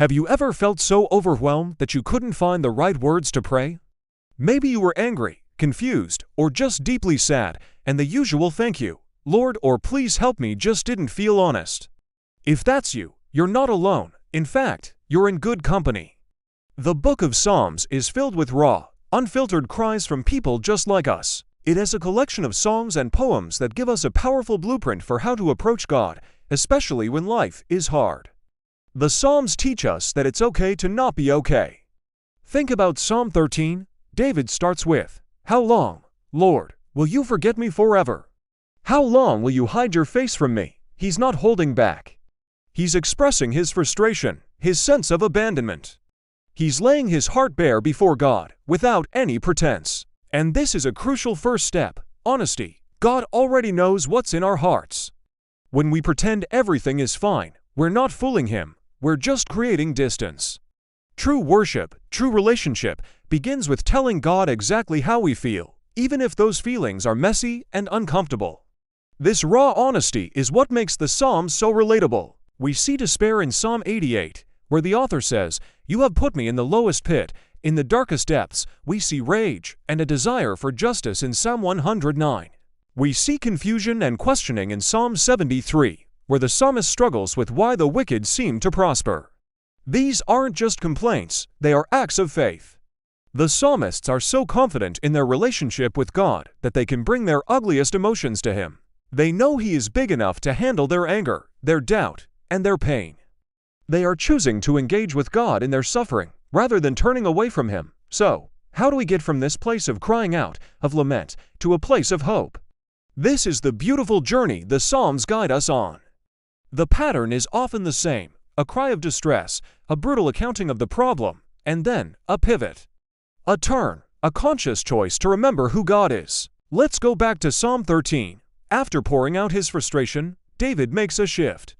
Have you ever felt so overwhelmed that you couldn't find the right words to pray? Maybe you were angry, confused, or just deeply sad, and the usual "thank you, Lord," or "please help me" just didn't feel honest. If that's you, you're not alone. In fact, you're in good company. The book of Psalms is filled with raw, unfiltered cries from people just like us. It is a collection of songs and poems that give us a powerful blueprint for how to approach God, especially when life is hard. The Psalms teach us that it's okay to not be okay. Think about Psalm 13. David starts with, "How long, Lord, will you forget me forever? How long will you hide your face from me?" He's not holding back. He's expressing his frustration, his sense of abandonment. He's laying his heart bare before God, without any pretense. And this is a crucial first step: honesty. God already knows what's in our hearts. When we pretend everything is fine, we're not fooling Him, we're just creating distance. True worship, true relationship, begins with telling God exactly how we feel, even if those feelings are messy and uncomfortable. This raw honesty is what makes the Psalms so relatable. We see despair in Psalm 88, where the author says, "You have put me in the lowest pit, in the darkest depths." We see rage and a desire for justice in Psalm 109. We see confusion and questioning in Psalm 73, where the psalmist struggles with why the wicked seem to prosper. These aren't just complaints, they are acts of faith. The psalmists are so confident in their relationship with God that they can bring their ugliest emotions to Him. They know He is big enough to handle their anger, their doubt, and their pain. They are choosing to engage with God in their suffering, rather than turning away from Him. So, how do we get from this place of crying out, of lament, to a place of hope? This is the beautiful journey the Psalms guide us on. The pattern is often the same: a cry of distress, a brutal accounting of the problem, and then a pivot. A turn, a conscious choice to remember who God is. Let's go back to Psalm 13. After pouring out his frustration, David makes a shift.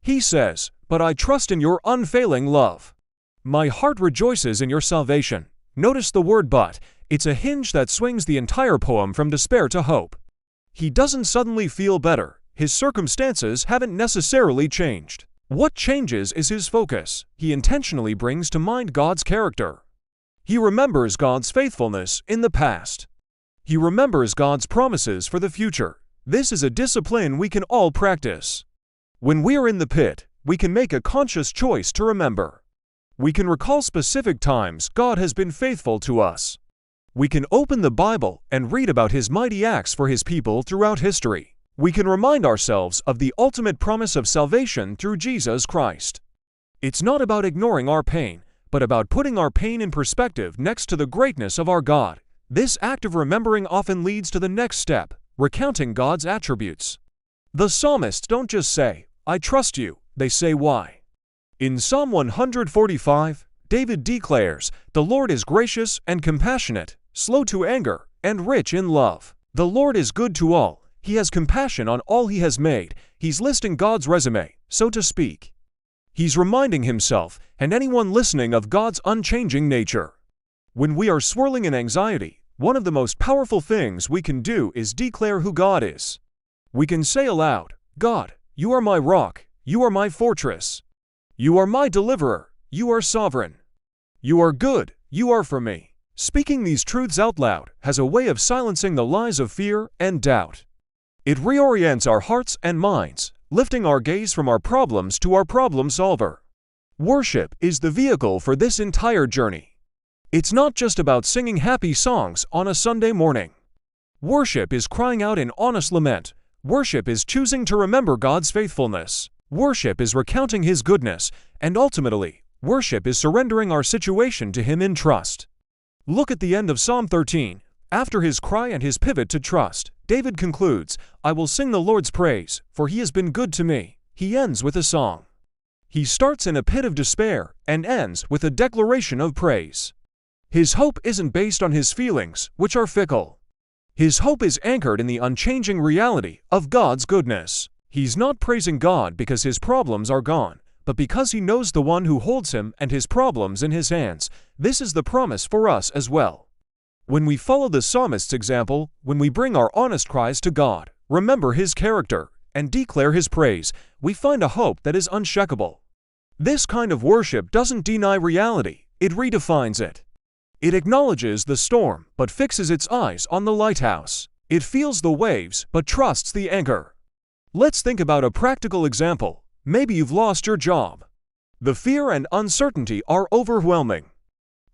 He says, "But I trust in your unfailing love. My heart rejoices in your salvation." Notice the word "but." It's a hinge that swings the entire poem from despair to hope. He doesn't suddenly feel better. His circumstances haven't necessarily changed. What changes is his focus. He intentionally brings to mind God's character. He remembers God's faithfulness in the past. He remembers God's promises for the future. This is a discipline we can all practice. When we are in the pit, we can make a conscious choice to remember. We can recall specific times God has been faithful to us. We can open the Bible and read about His mighty acts for His people throughout history. We can remind ourselves of the ultimate promise of salvation through Jesus Christ. It's not about ignoring our pain, but about putting our pain in perspective next to the greatness of our God. This act of remembering often leads to the next step: recounting God's attributes. The psalmists don't just say, "I trust you," they say why. In Psalm 145, David declares, "The Lord is gracious and compassionate, slow to anger, and rich in love." The Lord is good to all. He has compassion on all He has made. He's listing God's resume, so to speak. He's reminding himself and anyone listening of God's unchanging nature. When we are swirling in anxiety, one of the most powerful things we can do is declare who God is. We can say aloud, "God, you are my rock, you are my fortress. You are my deliverer, you are sovereign. You are good, you are for me." Speaking these truths out loud has a way of silencing the lies of fear and doubt. It reorients our hearts and minds, lifting our gaze from our problems to our problem solver. Worship is the vehicle for this entire journey. It's not just about singing happy songs on a Sunday morning. Worship is crying out in honest lament. Worship is choosing to remember God's faithfulness. Worship is recounting His goodness, and ultimately, worship is surrendering our situation to Him in trust. Look at the end of Psalm 13. After his cry and his pivot to trust, David concludes, "I will sing the Lord's praise, for He has been good to me." He ends with a song. He starts in a pit of despair and ends with a declaration of praise. His hope isn't based on his feelings, which are fickle. His hope is anchored in the unchanging reality of God's goodness. He's not praising God because his problems are gone, but because he knows the one who holds him and his problems in his hands. This is the promise for us as well. When we follow the psalmist's example, when we bring our honest cries to God, remember His character, and declare His praise, we find a hope that is unshakable. This kind of worship doesn't deny reality, it redefines it. It acknowledges the storm, but fixes its eyes on the lighthouse. It feels the waves, but trusts the anchor. Let's think about a practical example. Maybe you've lost your job. The fear and uncertainty are overwhelming.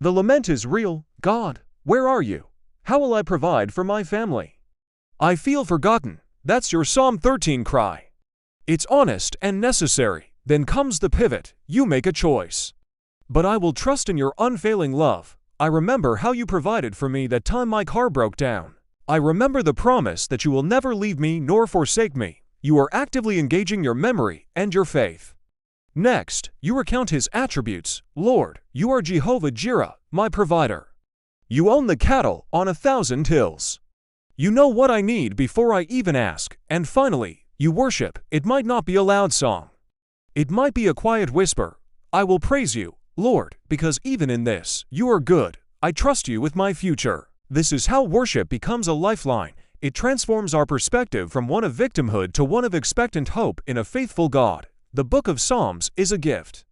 The lament is real. God, where are you? How will I provide for my family? I feel forgotten. That's your Psalm 13 cry. It's honest and necessary. Then comes the pivot. You make a choice. But I will trust in your unfailing love. I remember how you provided for me that time my car broke down. I remember the promise that you will never leave me nor forsake me. You are actively engaging your memory and your faith. Next, you recount his attributes. Lord, you are Jehovah Jireh, my provider. You own the cattle on 1,000 hills. You know what I need before I even ask. And finally, you worship. It might not be a loud song. It might be a quiet whisper. I will praise you, Lord, because even in this, you are good. I trust you with my future. This is how worship becomes a lifeline. It transforms our perspective from one of victimhood to one of expectant hope in a faithful God. The book of Psalms is a gift.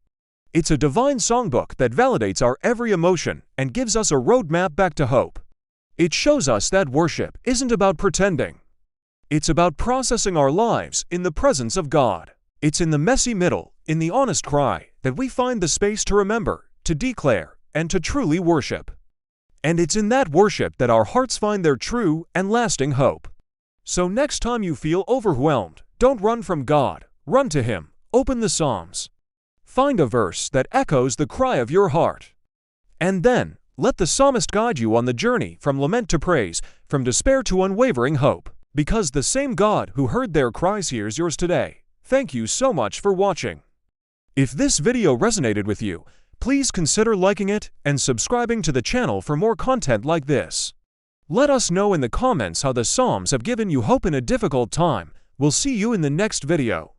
It's a divine songbook that validates our every emotion and gives us a roadmap back to hope. It shows us that worship isn't about pretending. It's about processing our lives in the presence of God. It's in the messy middle, in the honest cry, that we find the space to remember, to declare, and to truly worship. And it's in that worship that our hearts find their true and lasting hope. So next time you feel overwhelmed, don't run from God. Run to Him. Open the Psalms. Find a verse that echoes the cry of your heart. And then, let the psalmist guide you on the journey from lament to praise, from despair to unwavering hope. Because the same God who heard their cries hears yours today. Thank you so much for watching. If this video resonated with you, please consider liking it and subscribing to the channel for more content like this. Let us know in the comments how the Psalms have given you hope in a difficult time. We'll see you in the next video.